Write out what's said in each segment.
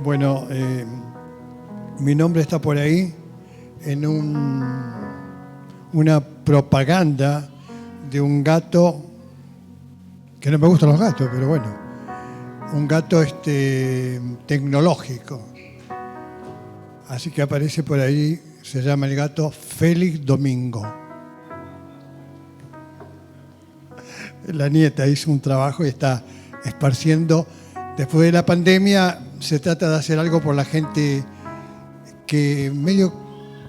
Bueno, mi nombre está por ahí en una propaganda de un gato, que no me gustan los gatos, pero bueno, un gato tecnológico. Así que aparece por ahí, se llama el gato Félix Domingo. La nieta hizo un trabajo y está esparciendo. Después de la pandemia se trata de hacer algo por la gente, que medio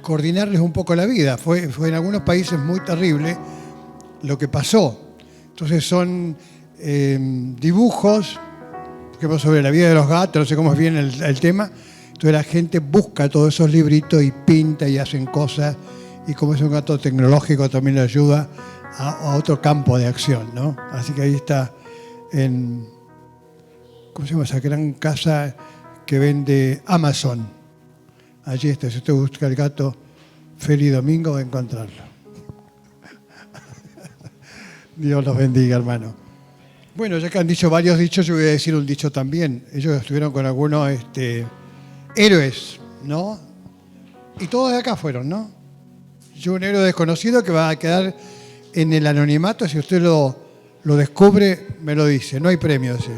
coordinarles un poco la vida. Fue en algunos países muy terrible lo que pasó. Entonces son dibujos sobre la vida de los gatos, no sé cómo es bien el tema. Entonces la gente busca todos esos libritos y pinta y hacen cosas. Y como es un gato tecnológico también le ayuda a otro campo de acción, ¿no? Así que ahí está en, ¿cómo se llama esa gran casa que vende Amazon? Allí está, si usted busca el gato Félix Domingo va a encontrarlo. Dios los bendiga, hermano. Bueno, ya que han dicho varios dichos, yo voy a decir un dicho también. Ellos estuvieron con algunos héroes, ¿no? Y todos de acá fueron, ¿no? Yo un héroe desconocido que va a quedar en el anonimato. Si usted lo descubre, me lo dice. No hay premio ese.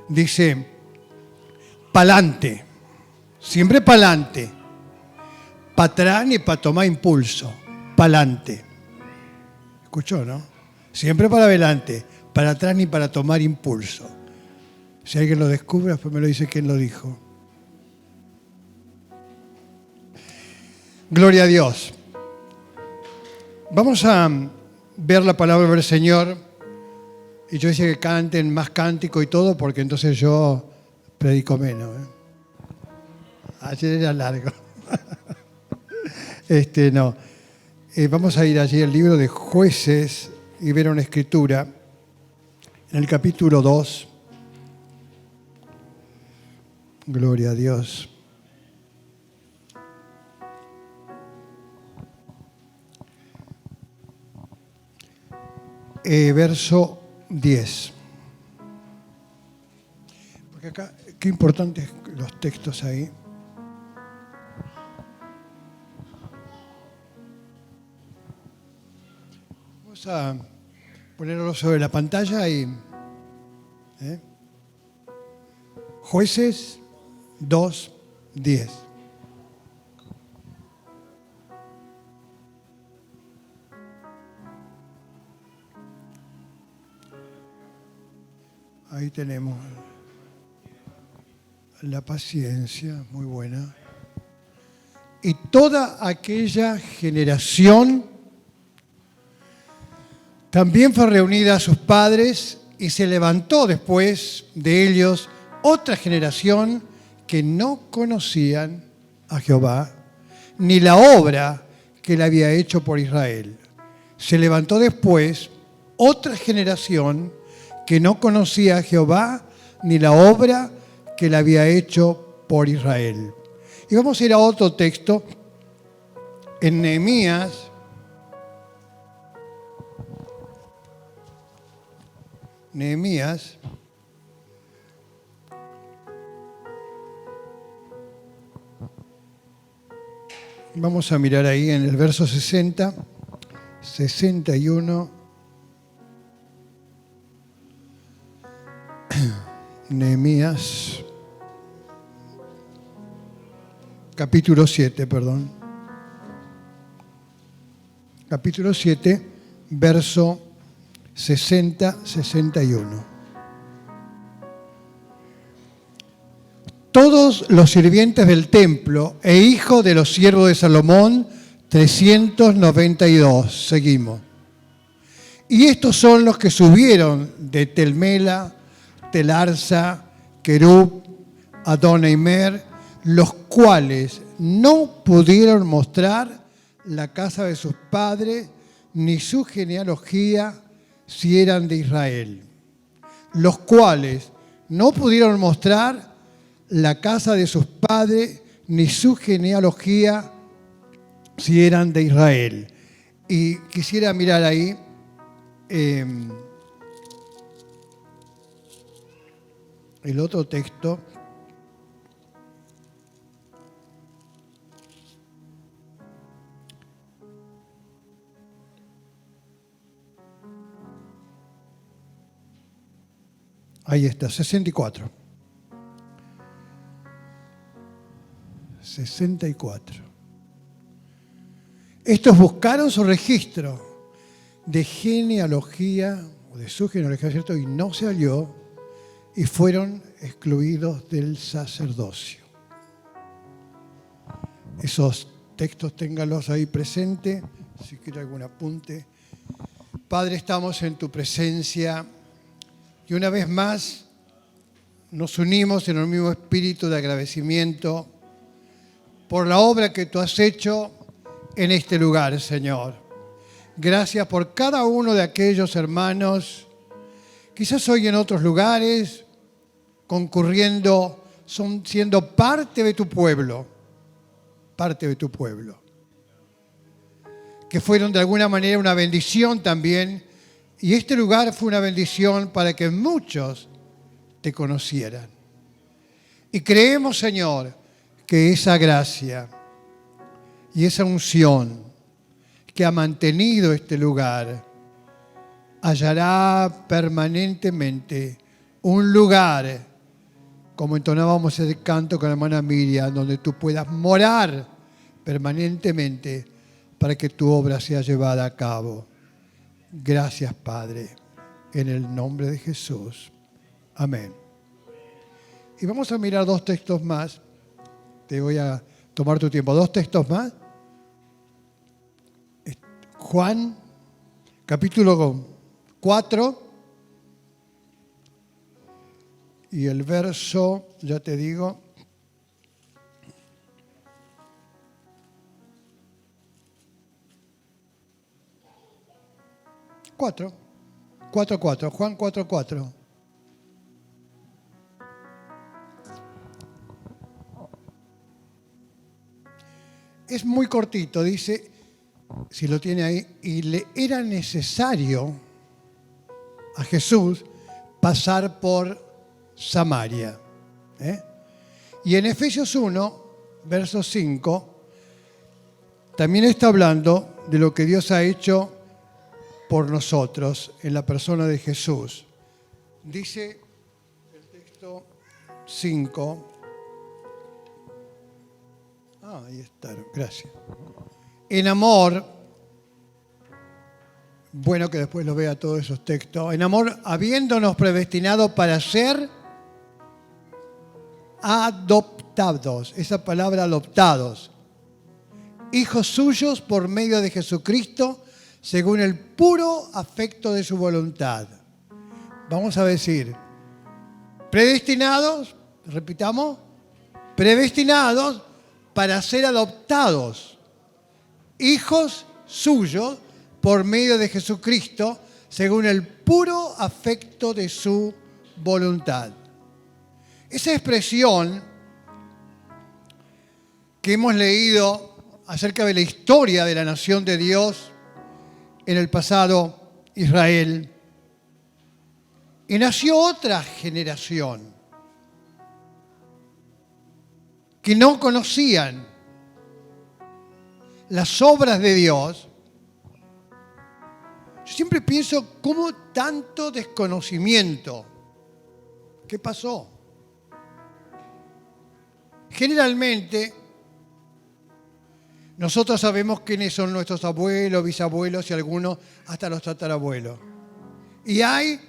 Dice, pa'lante. Siempre pa'lante. Pa' atrás ni pa' tomar impulso. Pa'lante. ¿Escuchó, no? Siempre para adelante. Para atrás ni para tomar impulso. Si alguien lo descubre, después me lo dice quién lo dijo. Gloria a Dios. Vamos a ver la palabra del Señor. Y yo decía que canten más cántico y todo, porque entonces yo predico menos. Ayer era largo. No. Vamos a ir allí al libro de Jueces y ver una escritura. En el capítulo 2. Gloria a Dios. Verso 10. Porque acá, qué importantes los textos ahí. Vamos a ponerlo sobre la pantalla y... Jueces 2, 10. Ahí tenemos la paciencia, muy buena. Y toda aquella generación también fue reunida a sus padres y se levantó después de ellos otra generación que no conocían a Jehová, ni la obra que él había hecho por Israel. Se levantó después otra generación que no conocía a Jehová, ni la obra que él había hecho por Israel. Y vamos a ir a otro texto, en Nehemías. Nehemías. Vamos a mirar ahí en el verso 60, 61. Nehemías, capítulo 7, perdón. Capítulo 7, verso 60, 61. Todos los sirvientes del templo e hijos de los siervos de Salomón, 392. Seguimos. Y estos son los que subieron de Tel Mela, Tel Arsa, Querub, Adonaimer, los cuales no pudieron mostrar la casa de sus padres ni su genealogía si eran de Israel. Los cuales no pudieron mostrar la casa de sus padres ni su genealogía si eran de Israel. Y quisiera mirar ahí el otro texto Ahí está, 64. 64. Estos buscaron su registro de genealogía, o de su genealogía, ¿cierto? Y no se halló, y fueron excluidos del sacerdocio. Esos textos ténganlos ahí presentes, si quiere algún apunte. Padre, estamos en tu presencia y una vez más nos unimos en el mismo espíritu de agradecimiento por la obra que tú has hecho en este lugar, Señor. Gracias por cada uno de aquellos hermanos, quizás hoy en otros lugares, concurriendo, siendo parte de tu pueblo, que fueron de alguna manera una bendición también, y este lugar fue una bendición para que muchos te conocieran. Y creemos, Señor, que esa gracia y esa unción que ha mantenido este lugar hallará permanentemente un lugar, como entonábamos el canto con la hermana Miriam, donde tú puedas morar permanentemente para que tu obra sea llevada a cabo. Gracias, Padre, en el nombre de Jesús. Amén. Y vamos a mirar dos textos más. Te voy a tomar tu tiempo. Dos textos más. Juan, capítulo 4. Y el verso, ya te digo, 4, Juan 4:4. Es muy cortito, dice, si lo tiene ahí, y le era necesario a Jesús pasar por Samaria. Y en Efesios 1, verso 5, también está hablando de lo que Dios ha hecho por nosotros en la persona de Jesús. Dice el texto 5. Ahí está, gracias. En amor, bueno que después lo vea todos esos textos, en amor habiéndonos predestinado para ser adoptados, esa palabra adoptados, hijos suyos por medio de Jesucristo, según el puro afecto de su voluntad. Vamos a decir, predestinados, repitamos, predestinados para ser adoptados, hijos suyos por medio de Jesucristo, según el puro afecto de su voluntad. Esa expresión que hemos leído acerca de la historia de la nación de Dios en el pasado Israel, y nació otra generación que no conocían las obras de Dios. Yo siempre pienso, ¿cómo tanto desconocimiento? ¿Qué pasó? Generalmente, nosotros sabemos quiénes son nuestros abuelos, bisabuelos y algunos hasta los tatarabuelos. Y hay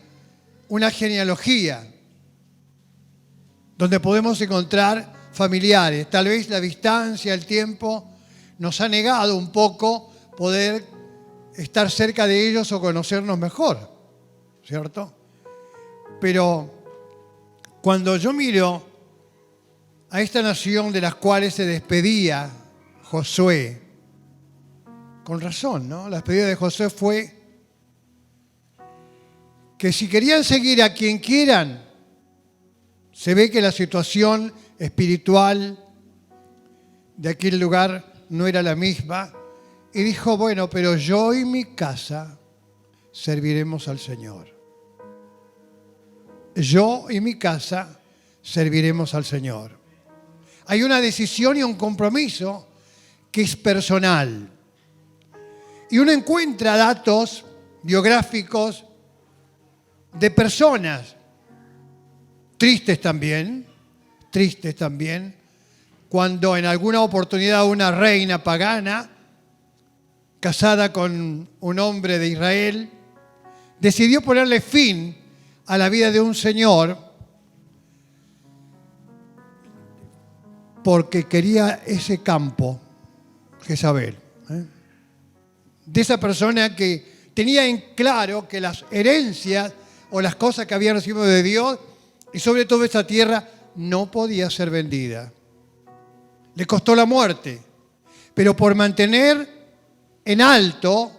una genealogía donde podemos encontrar familiares. Tal vez la distancia, el tiempo, nos ha negado un poco poder estar cerca de ellos o conocernos mejor, ¿cierto? Pero cuando yo miro a esta nación de las cuales se despedía Josué, con razón, ¿no? La despedida de Josué fue que si querían seguir a quien quieran, se ve que la situación espiritual de aquel lugar no era la misma, y dijo, bueno, pero yo y mi casa serviremos al Señor. Yo y mi casa serviremos al Señor. Hay una decisión y un compromiso que es personal. Y uno encuentra datos biográficos de personas tristes también, cuando en alguna oportunidad una reina pagana, casada con un hombre de Israel, decidió ponerle fin a la vida de un señor porque quería ese campo, Jezabel, de esa persona que tenía en claro que las herencias o las cosas que había recibido de Dios y sobre todo esa tierra no podía ser vendida. Le costó la muerte, pero por mantener en alto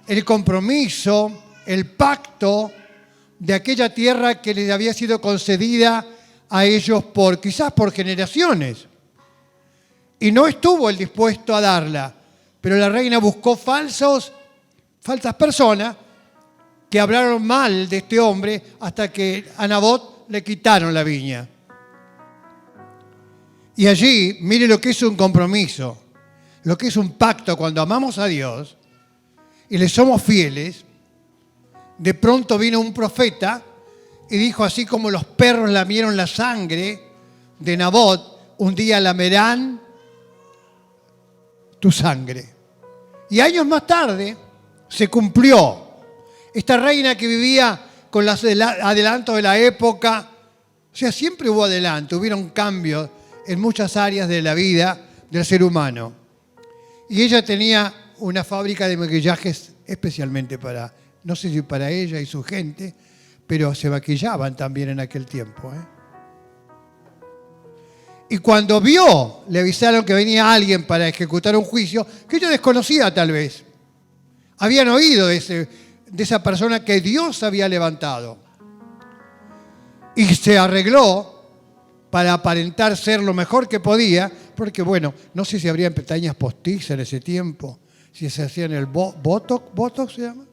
el compromiso, el pacto de aquella tierra que les había sido concedida a ellos quizás por generaciones. Y no estuvo él dispuesto a darla, pero la reina buscó falsas personas que hablaron mal de este hombre hasta que a Nabot le quitaron la viña. Y allí, mire lo que es un compromiso, lo que es un pacto cuando amamos a Dios y le somos fieles. De pronto vino un profeta y dijo, así como los perros lamieron la sangre de Nabot, un día lamerán tu sangre. Y años más tarde se cumplió. Esta reina que vivía con los adelantos de la época, o sea, siempre hubo adelanto, hubieron cambios en muchas áreas de la vida del ser humano. Y ella tenía una fábrica de maquillajes especialmente para, no sé si para ella y su gente, pero se maquillaban también en aquel tiempo. Y cuando vio, le avisaron que venía alguien para ejecutar un juicio que ella desconocía tal vez. Habían oído de esa persona que Dios había levantado. Y se arregló para aparentar ser lo mejor que podía, porque bueno, no sé si habría pestañas postizas en ese tiempo, si se hacían el botox se llama,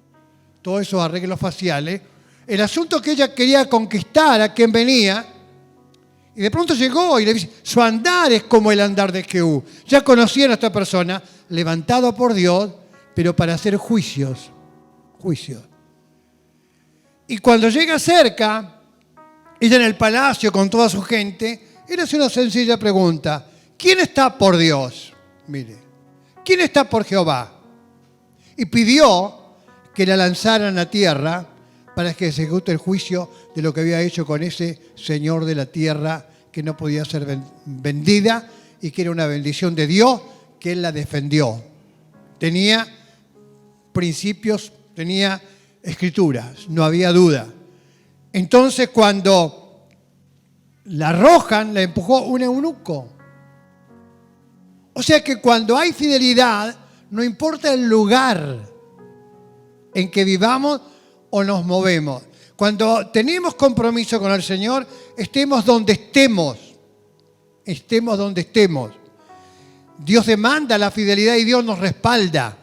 todos esos arreglos faciales. El asunto que ella quería conquistar a quien venía, y de pronto llegó y le dice, su andar es como el andar de Jehú. Ya conocían a esta persona, levantado por Dios, pero para hacer juicios. Y cuando llega cerca, ella en el palacio con toda su gente, él hace una sencilla pregunta. ¿Quién está por Dios? Mire, ¿quién está por Jehová? Y pidió que la lanzaran a tierra para que se ejecute el juicio de lo que había hecho con ese señor de la tierra que no podía ser vendida y que era una bendición de Dios, que él la defendió. Tenía principios, tenía escrituras, no había duda. Entonces cuando la arrojan, la empujó un eunuco. O sea que cuando hay fidelidad, no importa el lugar en que vivamos o nos movemos. Cuando tenemos compromiso con el Señor, estemos donde estemos. Estemos donde estemos. Dios demanda la fidelidad y Dios nos respalda.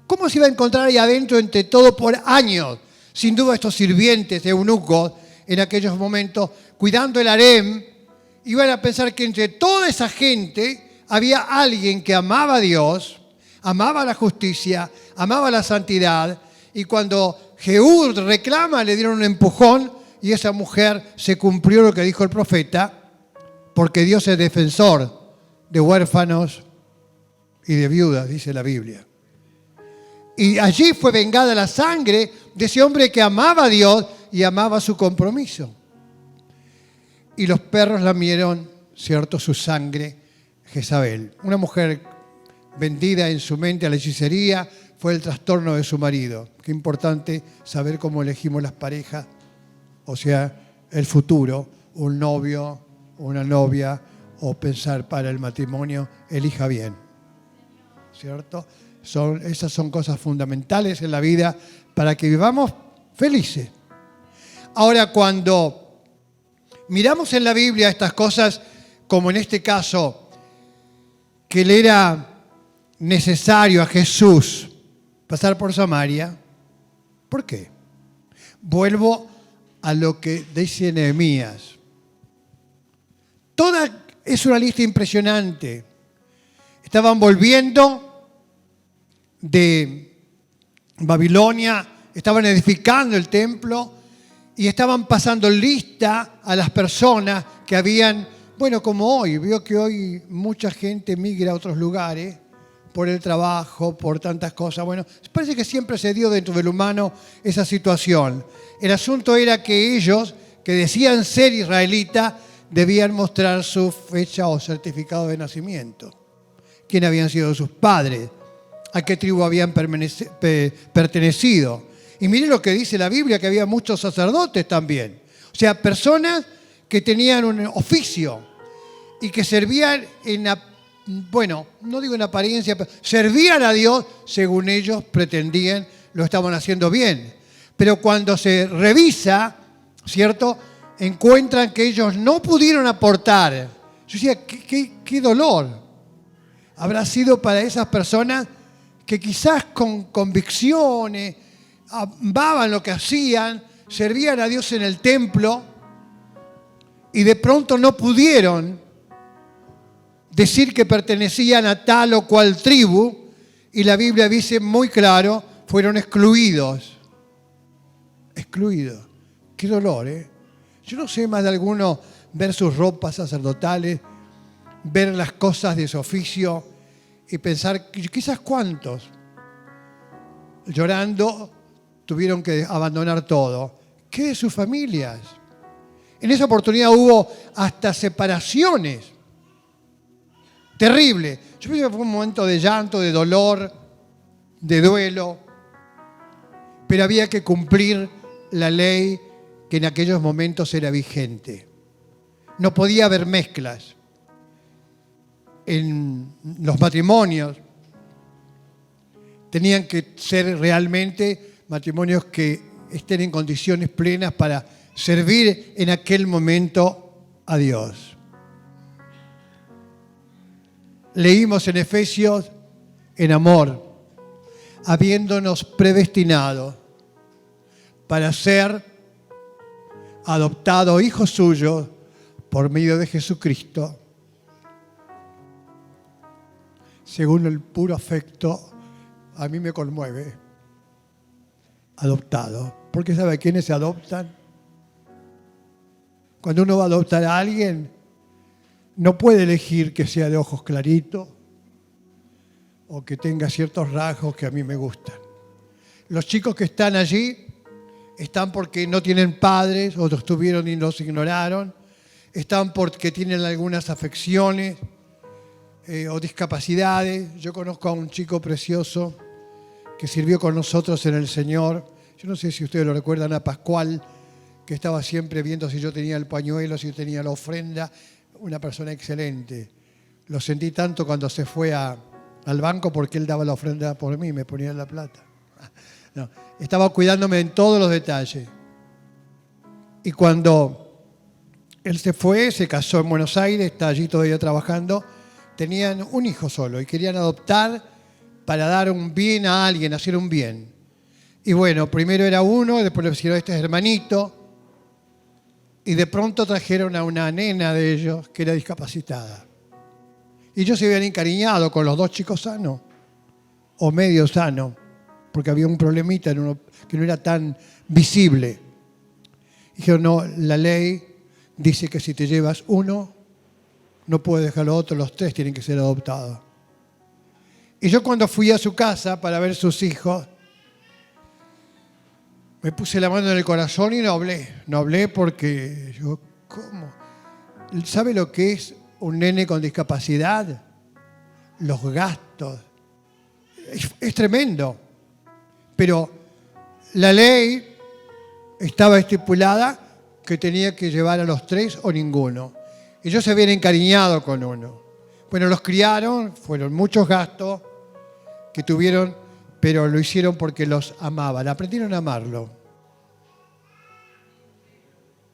¿Cómo se iba a encontrar ahí adentro entre todo por años? Sin duda estos sirvientes eunucos en aquellos momentos, cuidando el harem, iban a pensar que entre toda esa gente había alguien que amaba a Dios, amaba la justicia, amaba la santidad, y cuando Jehú reclama, le dieron un empujón y esa mujer se cumplió lo que dijo el profeta, porque Dios es defensor de huérfanos y de viudas, dice la Biblia. Y allí fue vengada la sangre de ese hombre que amaba a Dios y amaba su compromiso. Y los perros lamieron, ¿cierto?, su sangre, Jezabel. Una mujer vendida en su mente a la hechicería fue el trastorno de su marido. Qué importante saber cómo elegimos las parejas, o sea, el futuro, un novio, una novia, o pensar para el matrimonio, elija bien, ¿cierto? Esas son cosas fundamentales en la vida para que vivamos felices. Ahora, cuando miramos en la Biblia estas cosas, como en este caso, que le era necesario a Jesús pasar por Samaria, ¿por qué? Vuelvo a lo que dice Nehemías. Toda es una lista impresionante. Estaban volviendo de Babilonia, estaban edificando el templo y estaban pasando lista a las personas que habían, bueno, como hoy, veo que hoy mucha gente migra a otros lugares por el trabajo, por tantas cosas. Bueno, parece que siempre se dio dentro del humano esa situación. El asunto era que ellos, que decían ser israelitas, debían mostrar su fecha o certificado de nacimiento. Quién habían sido sus padres, a qué tribu habían pertenecido. Y miren lo que dice la Biblia, que había muchos sacerdotes también. O sea, personas que tenían un oficio y que servían bueno, no digo en apariencia, pero servían a Dios según ellos pretendían, lo estaban haciendo bien. Pero cuando se revisa, ¿cierto?, encuentran que ellos no pudieron aportar. Yo decía, qué dolor habrá sido para esas personas que quizás con convicciones amaban lo que hacían, servían a Dios en el templo y de pronto no pudieron decir que pertenecían a tal o cual tribu, y la Biblia dice muy claro, fueron excluidos. Excluidos. Qué dolor, ¿eh? Yo no sé, más de alguno ver sus ropas sacerdotales, ver las cosas de su oficio y pensar, quizás cuántos, llorando, tuvieron que abandonar todo. ¿Qué de sus familias? En esa oportunidad hubo hasta separaciones. Terrible. Yo pienso que fue un momento de llanto, de dolor, de duelo, pero había que cumplir la ley que en aquellos momentos era vigente. No podía haber mezclas. En los matrimonios tenían que ser realmente matrimonios que estén en condiciones plenas para servir en aquel momento a Dios. Leímos en Efesios, en amor, habiéndonos predestinado para ser adoptados hijos suyos por medio de Jesucristo, según el puro afecto, a mí me conmueve. Adoptado. Porque ¿sabe quiénes se adoptan? Cuando uno va a adoptar a alguien, no puede elegir que sea de ojos claritos o que tenga ciertos rasgos que a mí me gustan. Los chicos que están allí están porque no tienen padres, otros tuvieron y los ignoraron, están porque tienen algunas afecciones o discapacidades. Yo conozco a un chico precioso que sirvió con nosotros en el Señor. Yo no sé si ustedes lo recuerdan, a Pascual, que estaba siempre viendo si yo tenía el pañuelo, si yo tenía la ofrenda. Una persona excelente. Lo sentí tanto cuando se fue al banco porque él daba la ofrenda por mí, me ponía la plata. No, estaba cuidándome en todos los detalles. Y cuando él se fue, se casó en Buenos Aires, está allí todavía trabajando, tenían un hijo solo y querían adoptar para dar un bien a alguien, hacer un bien. Y bueno, primero era uno, después le pusieron este hermanito, y de pronto trajeron a una nena de ellos que era discapacitada. Y ellos se habían encariñado con los dos chicos sanos, o medio sanos, porque había un problemita en uno que no era tan visible. Dijeron, no, la ley dice que si te llevas uno, no puedes dejar al otro, los tres tienen que ser adoptados. Y yo cuando fui a su casa para ver sus hijos, me puse la mano en el corazón y no hablé. No hablé porque yo, ¿cómo? ¿Sabe lo que es un nene con discapacidad? Los gastos. Es tremendo. Pero la ley estaba estipulada que tenía que llevar a los tres o ninguno. Ellos se habían encariñado con uno. Bueno, los criaron, fueron muchos gastos que tuvieron, pero lo hicieron porque los amaban, aprendieron a amarlo.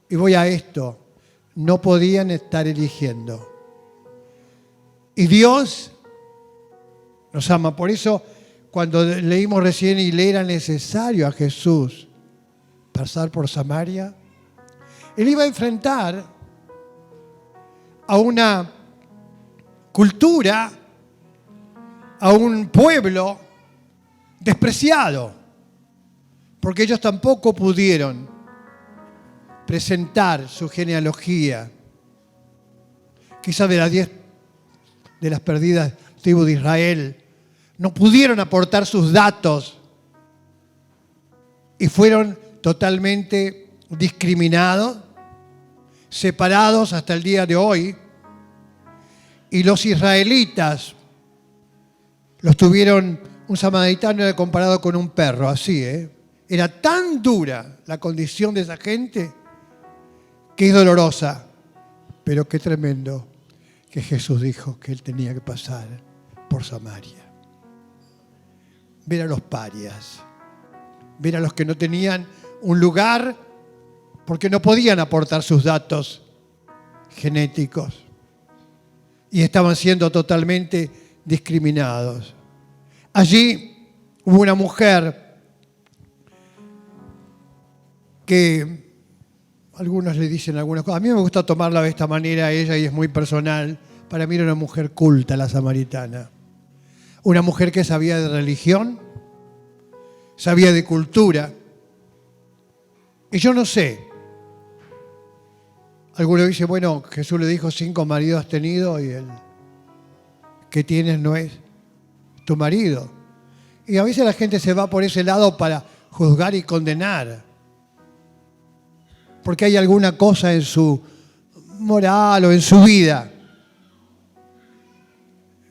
Y voy a esto, no podían estar eligiendo. Y Dios nos ama, por eso cuando leímos recién y le era necesario a Jesús pasar por Samaria, Él iba a enfrentar a una cultura, a un pueblo despreciado, porque ellos tampoco pudieron presentar su genealogía. Quizás de las 10 de las perdidas tribus de Israel no pudieron aportar sus datos y fueron totalmente discriminados, separados hasta el día de hoy. Y los israelitas los tuvieron, un samaritano era comparado con un perro, así, Era tan dura la condición de esa gente que es dolorosa, pero qué tremendo que Jesús dijo que él tenía que pasar por Samaria. Ver a los parias, ver a los que no tenían un lugar porque no podían aportar sus datos genéticos y estaban siendo totalmente discriminados. Allí hubo una mujer que algunos le dicen algunas cosas. A mí me gusta tomarla de esta manera, ella, y es muy personal. Para mí era una mujer culta, la samaritana. Una mujer que sabía de religión, sabía de cultura. Y yo no sé. Algunos dicen, bueno, Jesús le dijo 5 maridos has tenido y el que tienes no es tu marido. Y a veces la gente se va por ese lado para juzgar y condenar. Porque hay alguna cosa en su moral o en su vida.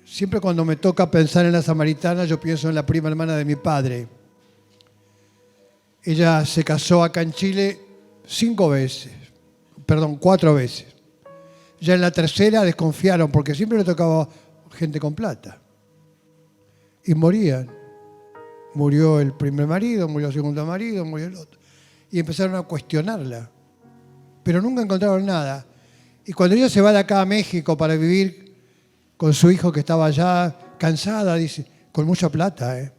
Siempre cuando me toca pensar en la samaritana, yo pienso en la prima hermana de mi padre. Ella se casó acá en Chile 4 veces. Ya en la tercera desconfiaron porque siempre le tocaba gente con plata. Y morían. Murió el primer marido, murió el segundo marido, murió el otro. Y empezaron a cuestionarla. Pero nunca encontraron nada. Y cuando ella se va de acá a México para vivir con su hijo que estaba allá, cansada, dice, con mucha plata,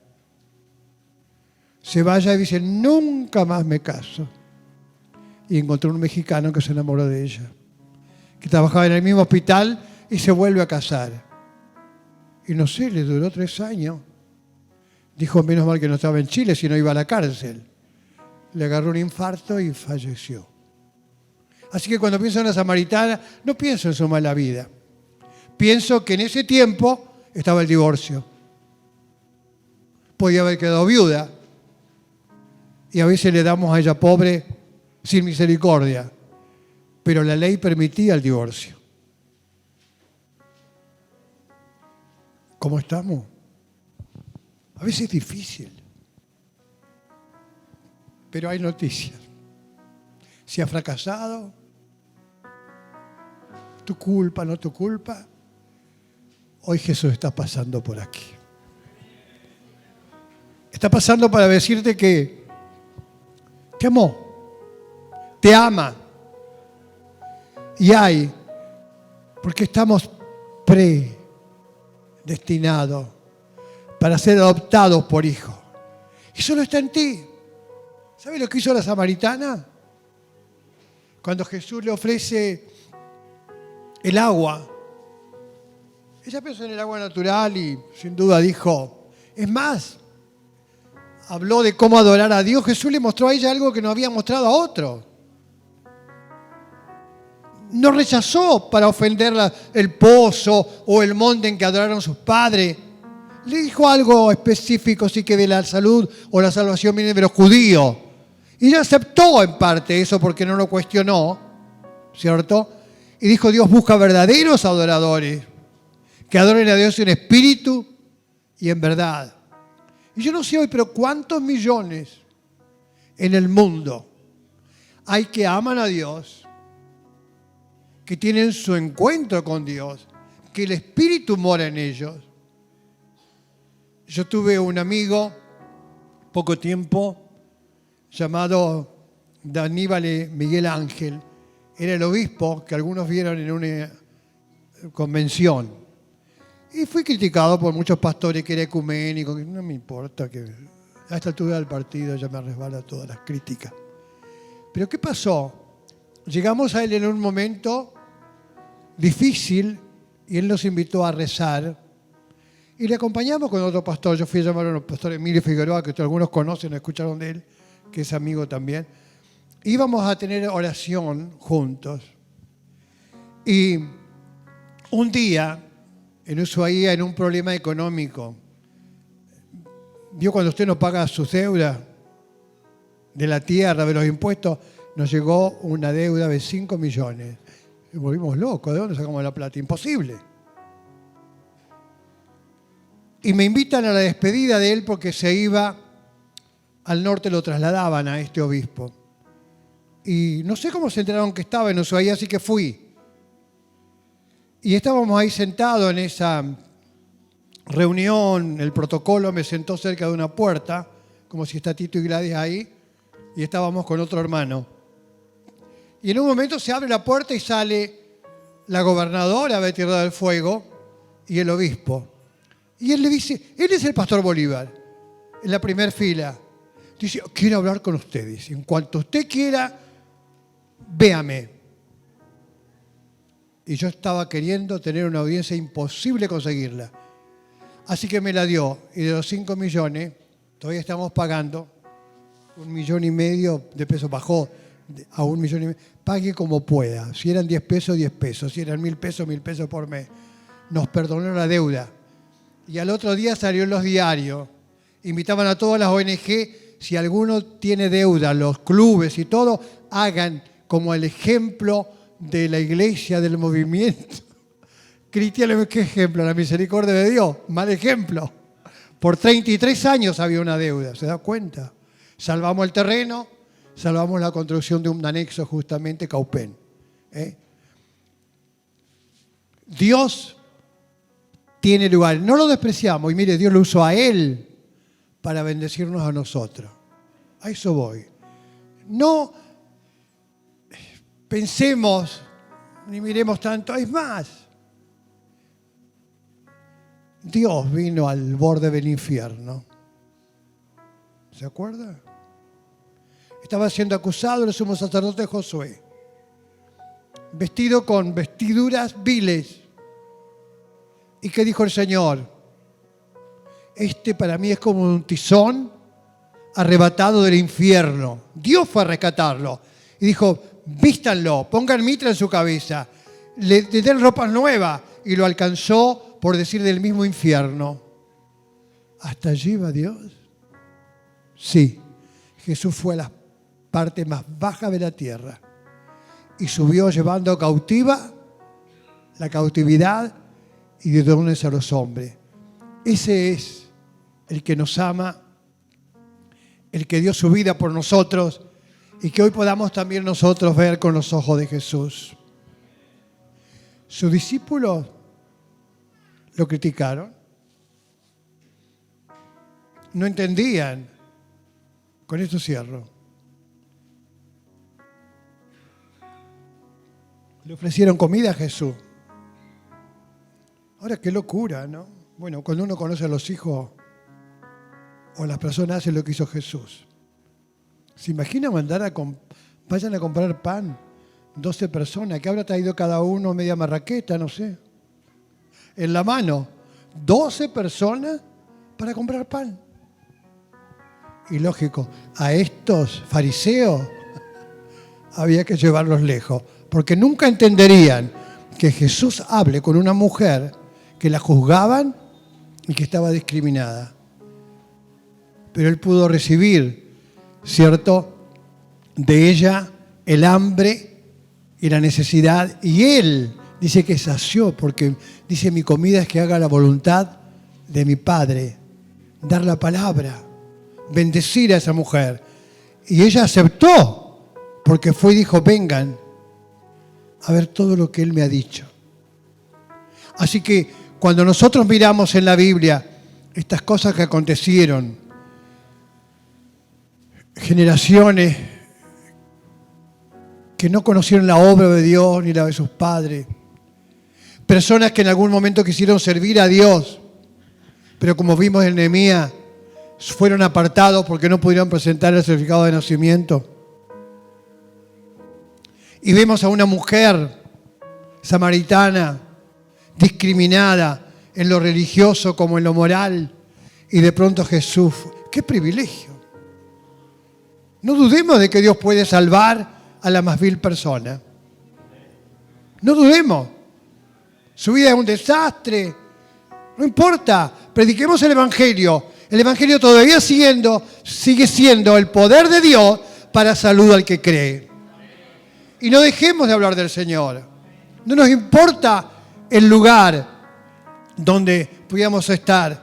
se va allá y dice, nunca más me caso. Y encontró un mexicano que se enamoró de ella, que trabajaba en el mismo hospital y se vuelve a casar. Y no sé, le duró 3 años. Dijo, menos mal que no estaba en Chile, si no iba a la cárcel. Le agarró un infarto y falleció. Así que cuando pienso en la samaritana, no pienso en su mala vida. Pienso que en ese tiempo estaba el divorcio. Podía haber quedado viuda. Y a veces le damos a ella pobre sin misericordia. Pero la ley permitía el divorcio. ¿Cómo estamos? A veces es difícil. Pero hay noticias. Si ha fracasado, tu culpa, no tu culpa, hoy Jesús está pasando por aquí. Está pasando para decirte que te amó, te ama. Y porque estamos predestinados para ser adoptados por hijos. Y solo está en ti. ¿Sabes lo que hizo la samaritana? Cuando Jesús le ofrece el agua, ella pensó en el agua natural y sin duda dijo, es más, habló de cómo adorar a Dios. Jesús le mostró a ella algo que no había mostrado a otro. No rechazó para ofenderla el pozo o el monte en que adoraron sus padres. Le dijo algo específico, sí, que de la salud o la salvación viene de los judíos. Y ella aceptó en parte eso porque no lo cuestionó, ¿cierto? Y dijo, Dios busca verdaderos adoradores, que adoren a Dios en espíritu y en verdad. Y yo no sé hoy, pero ¿cuántos millones en el mundo hay que aman a Dios, que tienen su encuentro con Dios, que el Espíritu mora en ellos? Yo tuve un amigo, poco tiempo, llamado Aníbal Miguel Ángel. Era el obispo que algunos vieron en una convención. Y fui criticado por muchos pastores que era ecuménico. No me importa, que a esta altura del partido ya me resbala todas las críticas. Pero ¿qué pasó? Llegamos a él en un momento difícil y él nos invitó a rezar. Y le acompañamos con otro pastor. Yo fui a llamar a un pastor Emilio Figueroa, que algunos conocen, escucharon de él, que es amigo también. íbamos a tener oración juntos. Y un día, en Ushuaia, en un problema económico, vio cuando usted no paga sus deudas de la tierra, de los impuestos, nos llegó una deuda de 5 millones. Y volvimos locos, ¿de dónde sacamos la plata? Imposible. Y me invitan a la despedida de él porque se iba al norte, lo trasladaban a este obispo. Y no sé cómo se enteraron que estaba en Ushuaia, así que fui. Y estábamos ahí sentados en esa reunión, el protocolo me sentó cerca de una puerta, como si está Tito y Gladys ahí, y estábamos con otro hermano. Y en un momento se abre la puerta y sale la gobernadora de Tierra del Fuego y el obispo. Y él le dice, él es el pastor Bolívar, en la primera fila. Dice, quiero hablar con usted. Dice, en cuanto usted quiera, véame. Y yo estaba queriendo tener una audiencia imposible conseguirla. Así que me la dio. Y de los 5 millones, todavía estamos pagando 1,5 millones de pesos. Bajó a 1,5 millones. Pague como pueda. Si eran 10 pesos, 10 pesos. Si eran 1.000 pesos, 1.000 pesos por mes. Nos perdonó la deuda. Y al otro día salió en los diarios. Invitaban a todas las ONG, si alguno tiene deuda, los clubes y todo, hagan como el ejemplo de la iglesia, del movimiento cristiano. ¿Qué ejemplo? La misericordia de Dios. Mal ejemplo. Por 33 años había una deuda, ¿se da cuenta? Salvamos el terreno, salvamos la construcción de un anexo, justamente Caupén. Dios tiene lugar. No lo despreciamos. Y mire, Dios lo usó a él para bendecirnos a nosotros. A eso voy. No pensemos ni miremos tanto. Es más, Dios vino al borde del infierno. ¿Se acuerda? Estaba siendo acusado el sumo sacerdote Josué, vestido con vestiduras viles. ¿Y qué dijo el Señor? Este para mí es como un tizón arrebatado del infierno. Dios fue a rescatarlo. Y dijo, vístanlo, pongan mitra en su cabeza, le den ropas nuevas. Y lo alcanzó, por decir, del mismo infierno. ¿Hasta allí va Dios? Sí. Jesús fue a la parte más baja de la tierra y subió llevando cautiva la cautividad y de dones a los hombres. Ese es el que nos ama, el que dio su vida por nosotros y que hoy podamos también nosotros ver con los ojos de Jesús. Sus discípulos lo criticaron, no entendían. Con esto cierro. Le ofrecieron comida a Jesús. Ahora, qué locura, ¿no? Bueno, cuando uno conoce a los hijos o las personas hacen lo que hizo Jesús. ¿Se imagina mandar vayan a comprar pan 12 personas? ¿Qué habrá traído cada uno? Media marraqueta, no sé. En la mano, 12 personas para comprar pan. Y lógico, a estos fariseos había que llevarlos lejos, porque nunca entenderían que Jesús hable con una mujer que la juzgaban y que estaba discriminada. Pero él pudo recibir, ¿cierto?, de ella el hambre y la necesidad. Y él dice que sació, porque dice, mi comida es que haga la voluntad de mi Padre, dar la palabra, bendecir a esa mujer. Y ella aceptó, porque fue y dijo, vengan a ver todo lo que él me ha dicho. Así que cuando nosotros miramos en la Biblia estas cosas que acontecieron, generaciones que no conocieron la obra de Dios ni la de sus padres, personas que en algún momento quisieron servir a Dios, pero como vimos en Nehemías, fueron apartados porque no pudieron presentar el certificado de nacimiento. Y vemos a una mujer samaritana discriminada en lo religioso como en lo moral, y de pronto Jesús, qué privilegio. No dudemos de que Dios puede salvar a la más vil persona. No dudemos. Su vida es un desastre. No importa. Prediquemos el Evangelio. El Evangelio todavía sigue siendo el poder de Dios para salud al que cree. Y no dejemos de hablar del Señor. No nos importa el lugar donde pudiéramos estar.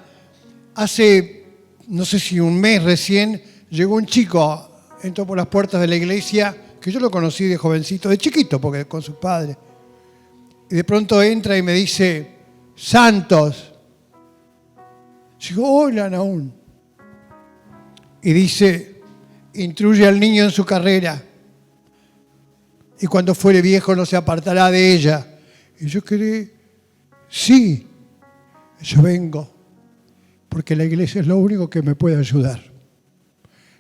Hace, no sé si un mes recién, llegó un chico, entró por las puertas de la iglesia, que yo lo conocí de jovencito, de chiquito, porque con sus padres. Y de pronto entra y me dice, Santos. Digo, hola, Naún. Y dice, instruye al niño en su carrera. Y cuando fuere viejo no se apartará de ella. Y yo quedé, sí, yo vengo, porque la iglesia es lo único que me puede ayudar.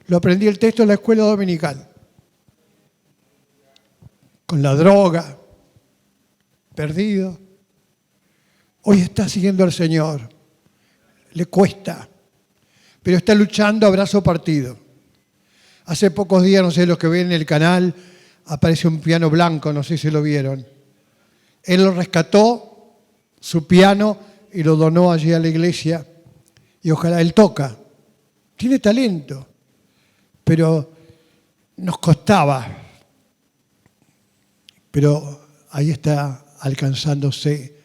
Lo aprendí el texto en la escuela dominical. Con la droga, perdido. Hoy está siguiendo al Señor. Le cuesta, pero está luchando a brazo partido. Hace pocos días, no sé, los que ven en el canal, aparece un piano blanco, no sé si lo vieron. Él lo rescató, su piano, y lo donó allí a la iglesia. Y ojalá él toca. Tiene talento, pero nos costaba. Pero ahí está alcanzándose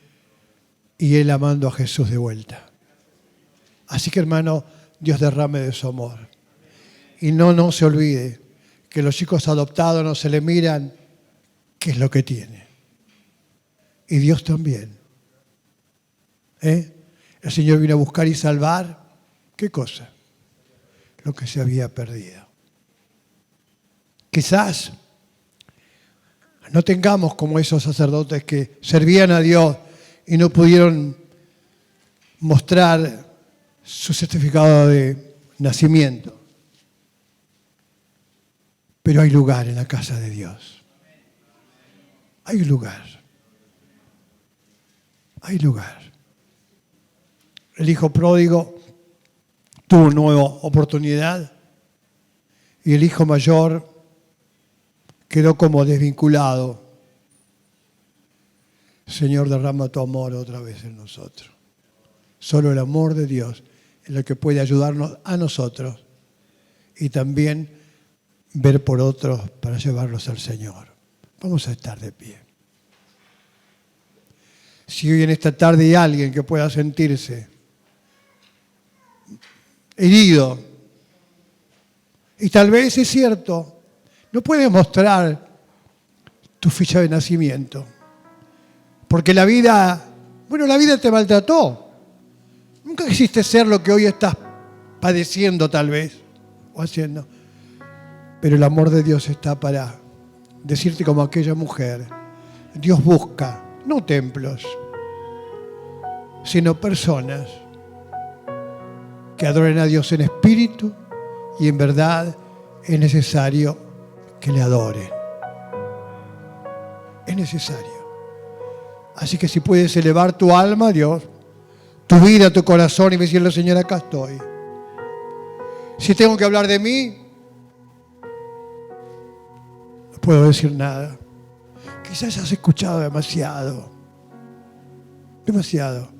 y él amando a Jesús de vuelta. Así que, hermano, Dios derrame de su amor. Y no se olvide que los chicos adoptados no se le miran qué es lo que tiene. Y Dios también. El Señor vino a buscar y salvar, ¿qué cosa? Lo que se había perdido. Quizás no tengamos como esos sacerdotes que servían a Dios y no pudieron mostrar su certificado de nacimiento. Pero hay lugar en la casa de Dios. Hay lugar. Hay lugar. El hijo pródigo tuvo una nueva oportunidad y el hijo mayor quedó como desvinculado. Señor, derrama tu amor otra vez en nosotros. Solo el amor de Dios es lo que puede ayudarnos a nosotros y también ver por otros para llevarlos al Señor. Vamos a estar de pie. Si hoy en esta tarde hay alguien que pueda sentirse herido, y tal vez es cierto, no puedes mostrar tu ficha de nacimiento, porque la vida te maltrató. Nunca quisiste ser lo que hoy estás padeciendo tal vez, o haciendo. Pero el amor de Dios está para decirte como aquella mujer, Dios busca, no templos, sino personas que adoren a Dios en espíritu y en verdad es necesario que le adoren. Es necesario. Así que si puedes elevar tu alma a Dios, tu vida, tu corazón y decirle, Señor, acá estoy. Si tengo que hablar de mí, no puedo decir nada. Quizás has escuchado demasiado. Demasiado.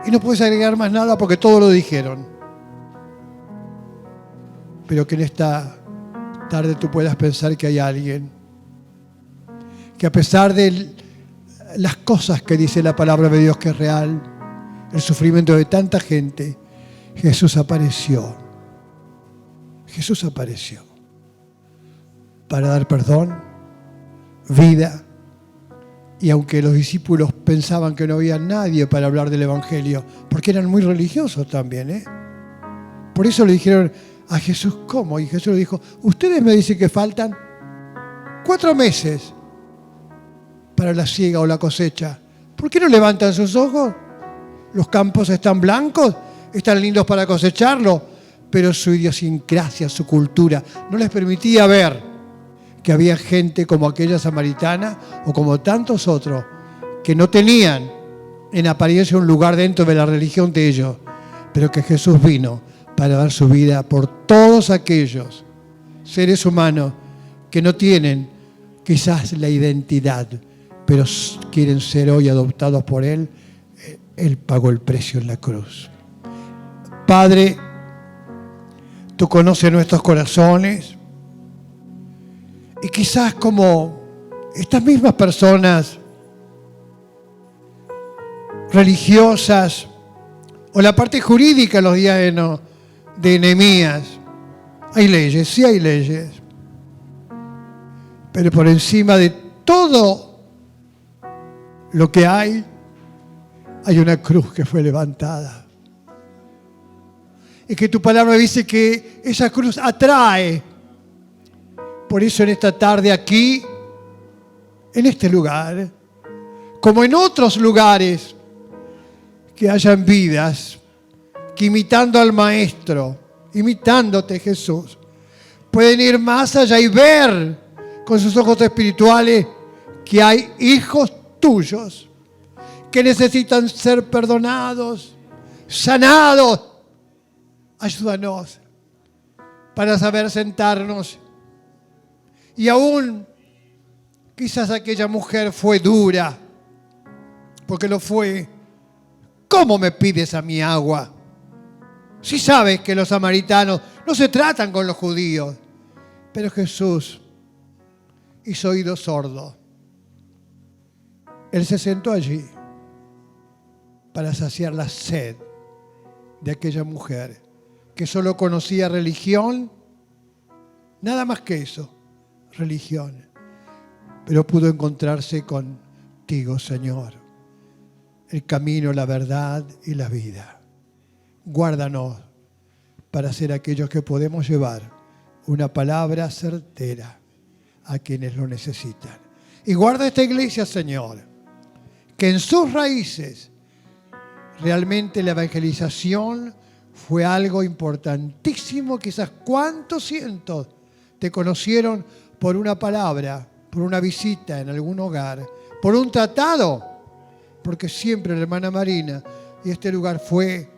Y no puedes agregar más nada porque todo lo dijeron. Pero que en esta tarde tú puedas pensar que hay alguien que a pesar de las cosas que dice la palabra de Dios que es real, el sufrimiento de tanta gente, Jesús apareció. Jesús apareció para dar perdón, vida. Y aunque los discípulos pensaban que no había nadie para hablar del Evangelio, porque eran muy religiosos también, por eso le dijeron a Jesús, ¿cómo? Y Jesús le dijo, ustedes me dicen que faltan 4 meses para la siega o la cosecha. ¿Por qué no levantan sus ojos? Los campos están blancos, están lindos para cosecharlo, pero su idiosincrasia, su cultura, no les permitía ver que había gente como aquella samaritana o como tantos otros que no tenían en apariencia un lugar dentro de la religión de ellos, pero que Jesús vino para dar su vida por todos aquellos seres humanos que no tienen quizás la identidad, pero quieren ser hoy adoptados por Él. Él pagó el precio en la cruz. Padre, tú conoces nuestros corazones y quizás como estas mismas personas religiosas o la parte jurídica en los días de Nehemías, hay leyes, sí hay leyes, pero por encima de todo lo que hay una cruz que fue levantada. Y que tu palabra dice que esa cruz atrae. Por eso en esta tarde aquí, en este lugar, como en otros lugares, que hayan vidas que imitando al Maestro, imitándote Jesús, pueden ir más allá y ver con sus ojos espirituales que hay hijos tuyos que necesitan ser perdonados, sanados. Ayúdanos para saber sentarnos. Y aún quizás aquella mujer fue dura, porque lo fue. ¿Cómo me pides a mi agua? Si sabes que los samaritanos no se tratan con los judíos. Pero Jesús hizo oído sordo. Él se sentó allí para saciar la sed de aquella mujer que solo conocía religión, nada más que eso, religión. Pero pudo encontrarse contigo, Señor, el camino, la verdad y la vida. Guárdanos para ser aquellos que podemos llevar una palabra certera a quienes lo necesitan. Y guarda esta iglesia, Señor, que en sus raíces realmente la evangelización fue algo importantísimo. Quizás cuántos cientos te conocieron por una palabra, por una visita en algún hogar, por un tratado, porque siempre la hermana Marina y este lugar fue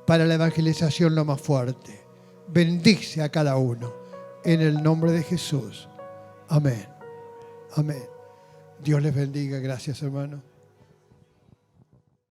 para la evangelización lo más fuerte. Bendice a cada uno en el nombre de Jesús. Amén. Amén. Dios les bendiga. Gracias, hermano.